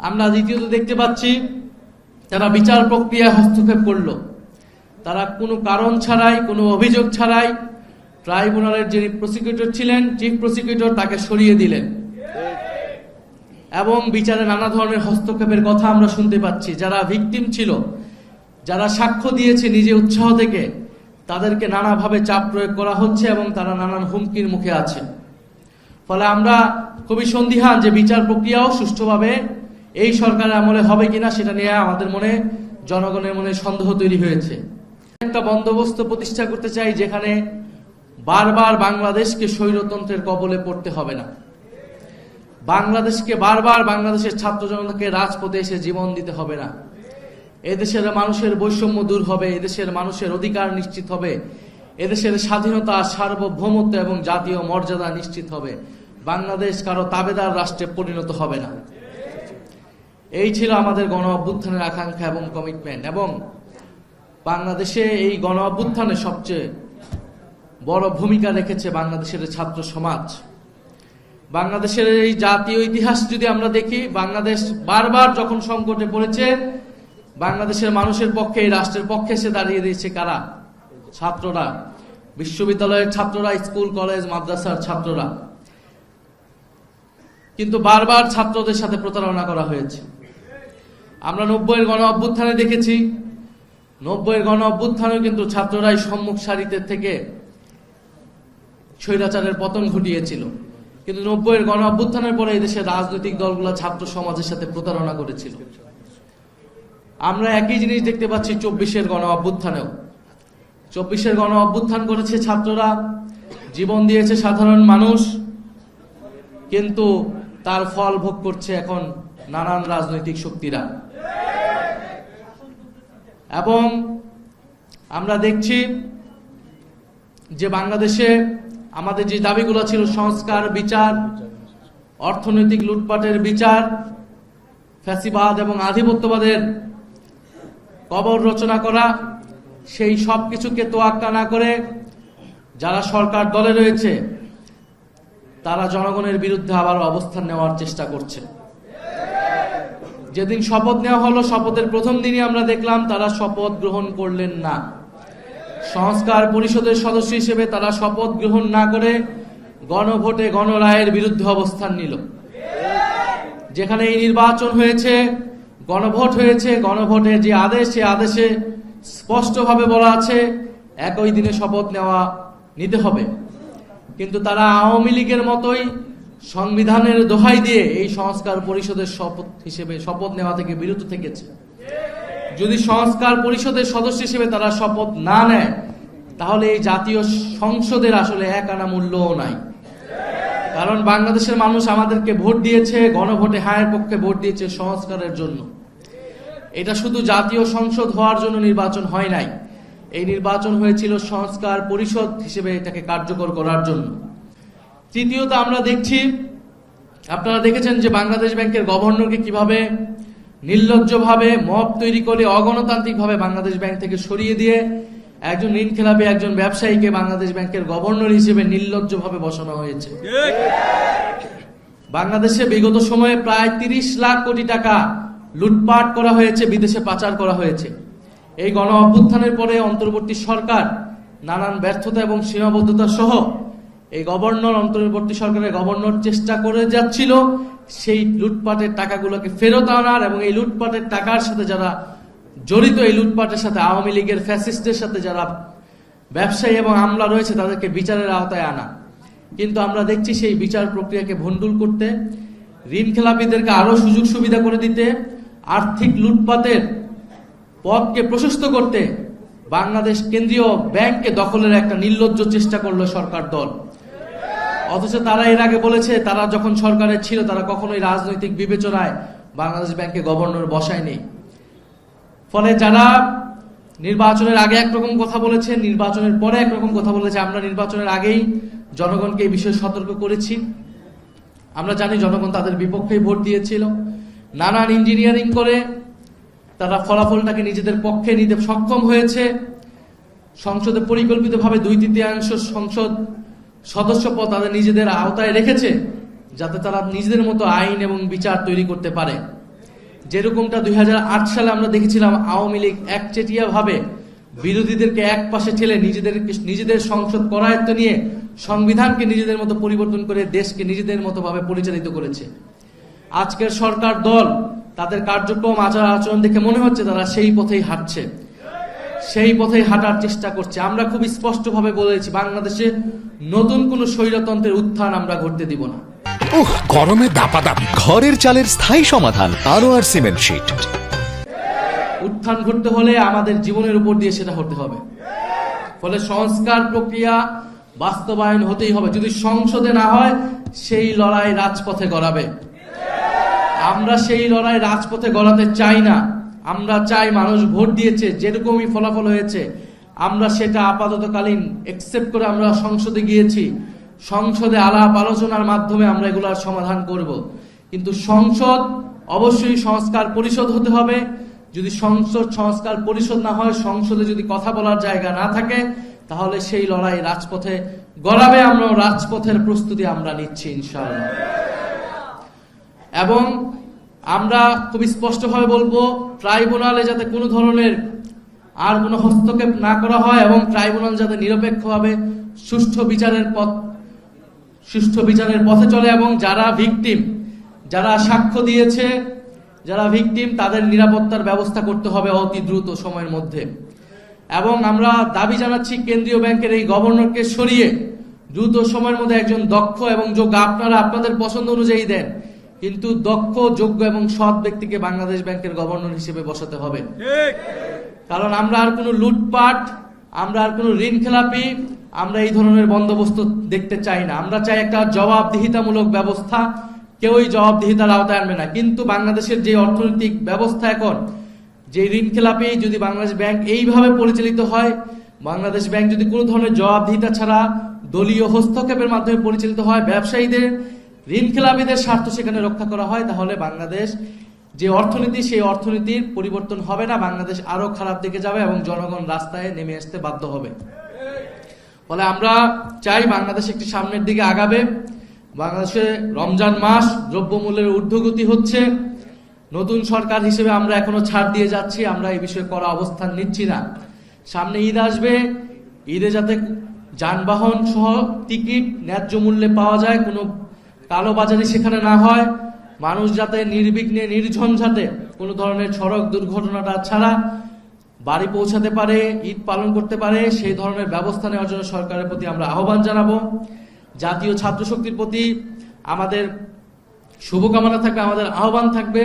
আমরা দ্বিতীয়ত দেখতে পাচ্ছি তারা বিচার প্রক্রিয়ায় হস্তক্ষেপ করলো। তারা কোনো কারণ ছাড়াই, কোনো অভিযোগ ছাড়াই ট্রাইব্যুনালের যিনি প্রসিকিউটর ছিলেন, চিফ প্রসিকিউটর, তাকে সরিয়ে দিলেন এবং বিচারে নানা ধরনের হস্তক্ষেপের কথা আমরা শুনতে পাচ্ছি। যারা ভিকটিম ছিল, যারা সাক্ষ্য দিয়েছে নিজে উৎসাহ থেকে, তাদেরকে নানাভাবে চাপ প্রয়োগ করা হচ্ছে এবং তারা নানান হুমকির মুখে আছে। ফলে আমরা খুবই সন্দিহান যে বিচার প্রক্রিয়াও সুষ্ঠুভাবে এই সরকারের আমলে হবে কিনা সেটা নিয়ে আমাদের মনে, জনগণের মনে সন্দেহ তৈরি হয়েছে। একটা বন্দোবস্ত প্রতিষ্ঠা করতে চাই যেখানে বারবার বাংলাদেশকে স্বৈরতন্ত্রের কবলে পড়তে হবে না। বাংলাদেশকে বারবার বাংলাদেশের ছাত্র জনতাকে রাজপথে এসে জীবন দিতে হবে না। এদেশের মানুষের বৈষম্য দূর হবে, এদেশের মানুষের অধিকার নিশ্চিত হবে, এদেশের স্বাধীনতা, সার্বভৌমত্ব এবং জাতীয় মর্যাদা নিশ্চিত হবে। বাংলাদেশ কারো তাবেদার রাষ্ট্রে পরিণত হবে না। এই ছিল আমাদের গণ অভ্যুত্থানের আকাঙ্ক্ষা এবং কমিটমেন্ট। এবং বাংলাদেশে এই গণ অভ্যুত্থানে সবচেয়ে বড় ভূমিকা রেখেছে বাংলাদেশের ছাত্র সমাজ। বাংলাদেশের এই জাতীয় ইতিহাস যদি আমরা দেখি, বাংলাদেশ বারবার যখন সংকটে পড়েছে, বাংলাদেশের মানুষের পক্ষে, এই রাষ্ট্রের পক্ষে এসে দাঁড়িয়ে দিয়েছে কারা? ছাত্ররা, বিশ্ববিদ্যালয়ের ছাত্ররা, স্কুল কলেজ মাদ্রাসার ছাত্ররা। কিন্তু বারবার ছাত্রদের সাথে প্রতারণা করা হয়েছে। আমরা 90-এর গণ অভ্যুত্থানে দেখেছি, 90-এর গণ অভ্যুত্থানে কিন্তু ছাত্ররাই সম্মুখ সারিতে থেকে স্বৈরাচারের পতন ঘটিয়েছিল। কিন্তু 90-এর গণ অভ্যুত্থানের পরে এই দেশের রাজনৈতিক দলগুলো ছাত্র সমাজের সাথে প্রতারণা করেছিল। আমরা একই জিনিস দেখতে পাচ্ছি 24-এর গণ অভ্যুত্থানেও। 24-এর গণ অভ্যুত্থান করেছে ছাত্ররা, জীবন দিয়েছে সাধারণ মানুষ, কিন্তু তার ফল ভোগ করছে এখন নানান রাজনৈতিক শক্তিরা। এবং আমরা দেখছি যে বাংলাদেশে আমাদের যে দাবিগুলো ছিল, সংস্কার, বিচার, অর্থনৈতিক লুটপাটের বিচার, ফ্যাসিবাদ এবং আধিপত্যবাদের কবর রচনা করা, সেই সব কিছুকে তোয়াক্কা না করে যারা সরকার দলে রয়েছে তারা জনগণের বিরুদ্ধে আবার অবস্থান নেওয়ার চেষ্টা করছে। যেদিন শপথ নেওয়া হলো, শপথের প্রথম দিনই আমরা দেখলাম তারা শপথ গ্রহণ করলেন না। সংস্কার পরিষদের সদস্য হিসেবে তারা শপথ গ্রহণ না করে গণভোটে, গণরায়ের বিরুদ্ধে অবস্থান নিল। যেখানে এই নির্বাচন হয়েছে, গণভোট হয়েছে, গণভোটে যে আদেশ, সে আদেশে স্পষ্টভাবে বলা আছে একই দিনে শপথ নিতে হবে। কিন্তু তারা আওয়ামী লীগের মতোই সংবিধানের দোহাই দিয়ে এই সংস্কার পরিষদের শপথ নেওয়া থেকে বিরত থেকেছে। যদি সংস্কার পরিষদের সদস্য হিসেবে তারা শপথ না নেয়, তাহলে এই জাতীয় সংসদের আসলে এক আনা মূল্যও নাই। কারণ বাংলাদেশের মানুষ আমাদেরকে ভোট দিয়েছে, গণভোটে হায়ের পক্ষে ভোট দিয়েছে সংস্কারের জন্য। এটা শুধু জাতীয় সংসদ হওয়ার জন্য নির্বাচন হয় নাই, এই নির্বাচন হয়েছিল সংস্কার পরিষদ হিসেবে এটাকে কার্যকর করার জন্য। তৃতীয়ত আমরা দেখছি, আপনারা দেখেছেন যে বাংলাদেশ ব্যাংকের গভর্নরকে কিভাবে নির্লজ্জভাবে মব তৈরি করে অগণতান্ত্রিকভাবে বাংলাদেশ ব্যাংক থেকে সরিয়ে দিয়ে একজন ঋণখেলাপি, একজন ব্যবসায়ীকে বাংলাদেশ ব্যাংকের গভর্নর হিসেবে নির্লজ্জভাবে বসানো হয়েছে। বাংলাদেশে বিগত সময়ে প্রায় 30 লাখ কোটি টাকা লুটপাট করা হয়েছে, বিদেশে পাচার করা হয়েছে। এই গণ অভ্যুত্থানের পরে অন্তর্বর্তী সরকার নানান ব্যর্থতা এবং সীমাবদ্ধতা সহ এই অন্তর্বর্তী সরকারের গভর্নর চেষ্টা করে যাচ্ছিল সেই লুটপাটের টাকাগুলোকে ফেরত আনার এবং এই লুটপাটের টাকার সাথে যারা জড়িত, এই লুটপাটের সাথে আওয়ামী লীগের ফ্যাসিস্টের সাথে যারা ব্যবসায়ী এবং আমলা রয়েছে তাদেরকে বিচারের আওতায় আনা। কিন্তু আমরা দেখছি সেই বিচার প্রক্রিয়াকে ভণ্ডুল করতে, ঋণ খেলাপিদেরকে আরো সুযোগ সুবিধা করে দিতে, আর্থিক লুটপাটের পথকে প্রশস্ত করতে বাংলাদেশ কেন্দ্রীয় ব্যাংককে দখলের একটা নির্লজ্জ চেষ্টা করলো সরকার দল। অথচ তারা এর আগে বলেছে তারা যখন সরকারে ছিল তারা কখনোই রাজনৈতিক বিবেচনায় বাংলাদেশ ব্যাংকে গভর্নর বসায়নি। ফলে যারা নির্বাচনের আগে একরকম কথা বলেছে, নির্বাচনের পরে একরকম কথা বলেছে। আমরা নির্বাচনের আগেই জনগণকে এই বিষয়ে সতর্ক করেছি। আমরা জানি জনগণ তাদের বিপক্ষেই ভোট দিয়েছিল। নানান ইঞ্জিনিয়ারিং করে তারা ফলাফলটাকে নিজেদের পক্ষে নিতে সক্ষম হয়েছে। সংসদে পরিকল্পিতভাবে 2/3 সংসদ সদস্য পদ তাদের নিজেদের আওতায় রেখেছে, যাতে তারা নিজেদের মতো আইন এবং বিচার তৈরি করতে পারে। যেরকমটা 2008 সালে আমরা দেখেছিলাম আওয়ামী লীগ একচেটিয়াভাবে বিরোধীদেরকে এক পাশে ঠেলে নিজেদের সংসদ করায়ত্ত নিয়ে সংবিধানকে নিজেদের মতো পরিবর্তন করে দেশকে নিজেদের মতো ভাবে পরিচালিত করেছে। আজকের সরকার দল তাদের কার্যক্রম আচার আচরণ দেখে মনে হচ্ছে তারা সেই পথেই হাঁটছে, সেই পথেই হাঁটার চেষ্টা করছে। আমরা খুব স্পষ্টভাবে বলেছি, বাংলাদেশে নতুন কোন স্বৈরতন্ত্রের উত্থান আমরা ঘটতে দিব না। গরমে দাপাদাপি, ঘরের চালের স্থায়ী সমাধান আনোয়ার সিমেন্ট শীট। উত্থান ঘটতে হলে আমাদের জীবনের উপর দিয়ে সেটা হতে হবে। ফলে সংস্কার প্রক্রিয়া বাস্তবায়ন হতেই হবে। যদি সংসদে না হয়, সেই লড়াই রাজপথে গড়াবে। আমরা সেই লড়াই রাজপথে গড়াতে চাই না। আমরা চাই মানুষ ভোট দিয়েছে, যেরকমই ফলাফল হয়েছে আমরা সেটা আপাততকালীন একসেপ্ট করে আমরা সংসদে গিয়েছি। সংসদে আলাপ আলোচনার মাধ্যমে আমরা এগুলার সমাধান করব। কিন্তু সংসদ অবশ্যই সংস্কার পরিষদ হতে হবে। যদি সংসদ সংস্কার পরিষদ না হয়, সংসদে যদি কথা বলার জায়গা না থাকে, তাহলে সেই লড়াই রাজপথে গড়াবে। আমরা রাজপথের প্রস্তুতি আমরা নিচ্ছি ইনশাআল্লাহ। এবং আমরা খুব স্পষ্টভাবে বলবো, ট্রাইব্যুনালে যাতে কোনো ধরনের আর কোনো হস্তক্ষেপ না করা হয় এবং ট্রাইব্যুনাল যাতে নিরপেক্ষভাবে সুষ্ঠু বিচারের পথে চলে এবং যারা ভিকটিম, যারা সাক্ষ্য দিয়েছে, যারা ভিকটিম, তাদের নিরাপত্তার ব্যবস্থা করতে হবে অতি দ্রুত সময়ের মধ্যে। এবং আমরা দাবি জানাচ্ছি কেন্দ্রীয় ব্যাংকের এই গভর্নরকে সরিয়ে দ্রুত সময়ের মধ্যে একজন দক্ষ এবং যোগ্য, আপনারা আপনাদের পছন্দ অনুযায়ী দেন, কিন্তু দক্ষ, যোগ্য এবং সৎ ব্যক্তিকে বাংলাদেশ ব্যাংকের গভর্নর হিসেবে বসাতে হবে। কারণ আমরা আর কোনো লুটপাট, আমরা আর কোনো ঋণ খেলাপি, আমরা এই ধরনের বন্দোবস্ত দেখতে চাই না। আমরা চাই একটা জবাবদিহিতামূলক ব্যবস্থা। কেউই জবাবদিহিতার আওতায় আনবে না। কিন্তু বাংলাদেশের যে অর্থনৈতিক ব্যবস্থা এখন, যে ঋণ খেলাপি, যদি বাংলাদেশ ব্যাংক এইভাবে পরিচালিত হয়, বাংলাদেশ ব্যাংক যদি কোনো ধরনের জবাবদিহিতা ছাড়া দলীয় হস্তক্ষেপের মাধ্যমে পরিচালিত হয়, ব্যবসায়ীদের, ঋণ খেলাপিদের স্বার্থ সেখানে রক্ষা করা হয়, তাহলে বাংলাদেশ যে অর্থনীতি, সেই অর্থনীতির পরিবর্তন হবে না। বাংলাদেশ আরো খারাপ দিকে যাবে এবং জনগণ রাস্তায় নেমে আসতে বাধ্য হবে। ফলে আমরা চাই বাংলাদেশ একটি সামনের দিকে আগাবে। বাংলাদেশে রমজান মাস, দ্রব্যমূল্যের ঊর্ধ্বগতি হচ্ছে। নতুন সরকার হিসেবে আমরা এখনো ছাড় দিয়ে যাচ্ছি, আমরা এই বিষয়ে কড়া অবস্থান নিচ্ছি না। সামনে ঈদ আসবে, ঈদে যাতে যানবাহন সহ টিকিট ন্যায্য মূল্যে পাওয়া যায়, কোনো কালোবাজারি সেখানে না হয়, মানুষ যাতে নির্বিঘ্নে নির্ঝঞ্ঝাটে কোনো ধরনের সড়ক দুর্ঘটনাটা ছাড়া বাড়ি পৌঁছাতে পারে, ঈদ পালন করতে পারে, সেই ধরনের ব্যবস্থা নেওয়ার জন্য সরকারের প্রতি আমরা আহ্বান জানাবো। জাতীয় ছাত্র শক্তির প্রতি আমাদের শুভকামনা থাকবে, আমাদের আহ্বান থাকবে,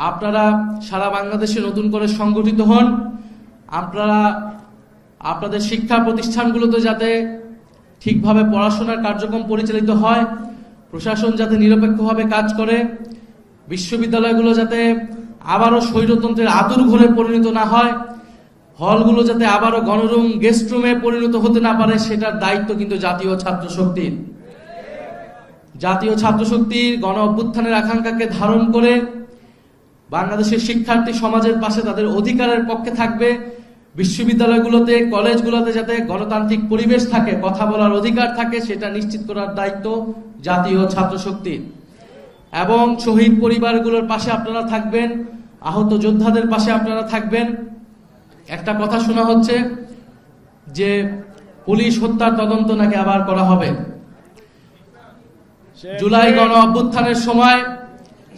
আপনারা সারা বাংলাদেশে নতুন করে সংগঠিত হন। আপনারা আপনাদের শিক্ষা প্রতিষ্ঠানগুলোতে যাতে ঠিকভাবে পড়াশোনার কার্যক্রম পরিচালিত হয়, প্রশাসন যাতে নিরপেক্ষভাবে কাজ করে, বিশ্ববিদ্যালয়গুলো যাতে আবারও স্বৈরতন্ত্রের আঁতুড়ঘরে পরিণত না হয়, হলগুলো যাতে আবারও গণরুম, গেস্ট রুমে পরিণত হতে না পারে, সেটার দায়িত্ব কিন্তু জাতীয় ছাত্র শক্তির। জাতীয় ছাত্র শক্তির গণ অভ্যুত্থানের আকাঙ্ক্ষাকে ধারণ করে বাংলাদেশের শিক্ষার্থী সমাজের পাশে তাদের অধিকারের পক্ষে থাকবে। বিশ্ববিদ্যালয়গুলোতে, কলেজগুলোতে যাতে গণতান্ত্রিক পরিবেশ থাকে, কথা বলার অধিকার থাকে, সেটা নিশ্চিত করার দায়িত্ব জাতীয় ছাত্র শক্তির। এবং শহীদ পরিবারগুলোর পাশে আপনারা থাকবেন, আহত যোদ্ধাদের পাশে আপনারা থাকবেন। একটা কথা শোনা হচ্ছে যে পুলিশ হত্যার তদন্ত নাকি আবার করা হবে। জুলাই গণ অভ্যুত্থানের সময়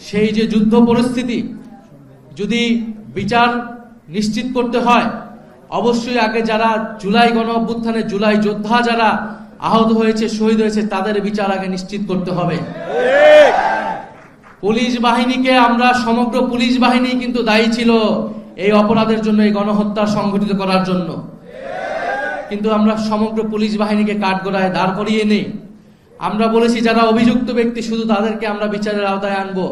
সেই যে যুদ্ধ পরিস্থিতি, যদি বিচার নিশ্চিত করতে হয়, অবশ্যই আগে যারা জুলাই গণ অভ্যুত্থানে জুলাই যোদ্ধা যারা আহত হয়েছে, শহীদ হয়েছে, তাদের বিচার আগে নিশ্চিত করতে হবে। পুলিশ বাহিনীকে আমরা, সমগ্র পুলিশ বাহিনী কিন্তু দায়ী ছিল এই অপরাধের জন্য, এই গণহত্যা সংঘটিত করার জন্য। কিন্তু আমরা সমগ্র পুলিশ বাহিনীকে কাঠগড়ায় দাঁড় করিয়ে নেই। আমরা বলেছি যারা অভিযুক্ত ব্যক্তি শুধু তাদেরকে আমরা বিচারের আওতায় আনবো,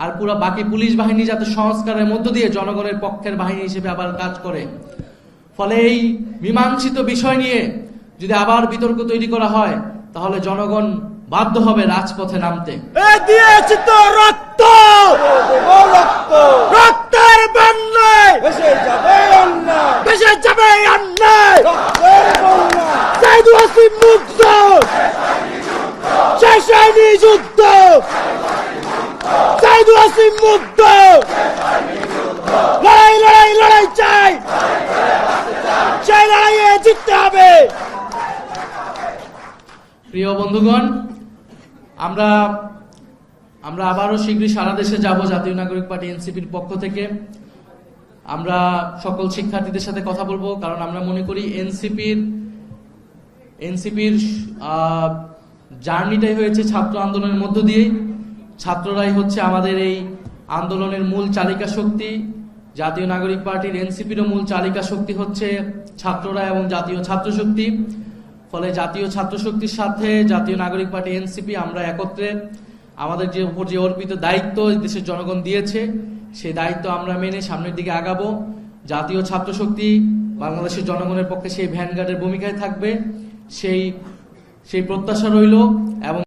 আর পুরো বাকি পুলিশ বাহিনী যাতে সংস্কারের মধ্য দিয়ে জনগণের পক্ষের বাহিনী হিসেবে আবার কাজ করে। ফলে এই মীমাংসিত বিষয় নিয়ে যদি আবার বিতর্ক তৈরি করা হয়, তাহলে জনগণ বাধ্য হবে রাজপথে নামতে। দিয়েছি তো রক্ত, রক্তের বন্যায় ভেসে যাবে অন্যায়, ভেসে যাবে অন্যায়, সাইদ ওয়াসিম মুক্ত, শেষ হয়নি যুদ্ধ, সাইদ ওয়াসিম মুগ্ধ লড়াই লড়াই লড়াই চাই সেই লড়াইয়ে জিততে হবে। প্রিয় বন্ধুগণ, আমরা আবারও শীঘ্রই সারা দেশে যাব জাতীয় নাগরিক পার্টি এনসিপির পক্ষ থেকে। আমরা সকল শিক্ষার্থীদের সাথে কথা বলবো, কারণ আমরা মনে করি এনসিপির জার্নিটাই হয়েছে ছাত্র আন্দোলনের মধ্য দিয়েই। ছাত্ররাই হচ্ছে আমাদের এই আন্দোলনের মূল চালিকা শক্তি। জাতীয় নাগরিক পার্টির এনসিপিরও মূল চালিকা শক্তি হচ্ছে ছাত্ররা এবং জাতীয় ছাত্র শক্তি। ফলে জাতীয় ছাত্র শক্তির সাথে জাতীয় নাগরিক পার্টি এনসিপি আমরা একত্রে আমাদের উপর যে অর্পিত দায়িত্ব দেশের জনগণ দিয়েছে, সেই দায়িত্ব আমরা মেনে সামনের দিকে আগাবো। জাতীয় ছাত্র শক্তি বাংলাদেশের জনগণের পক্ষে সেই ভ্যানগার্ডের ভূমিকায় থাকবে, সেই প্রত্যাশা রইল। এবং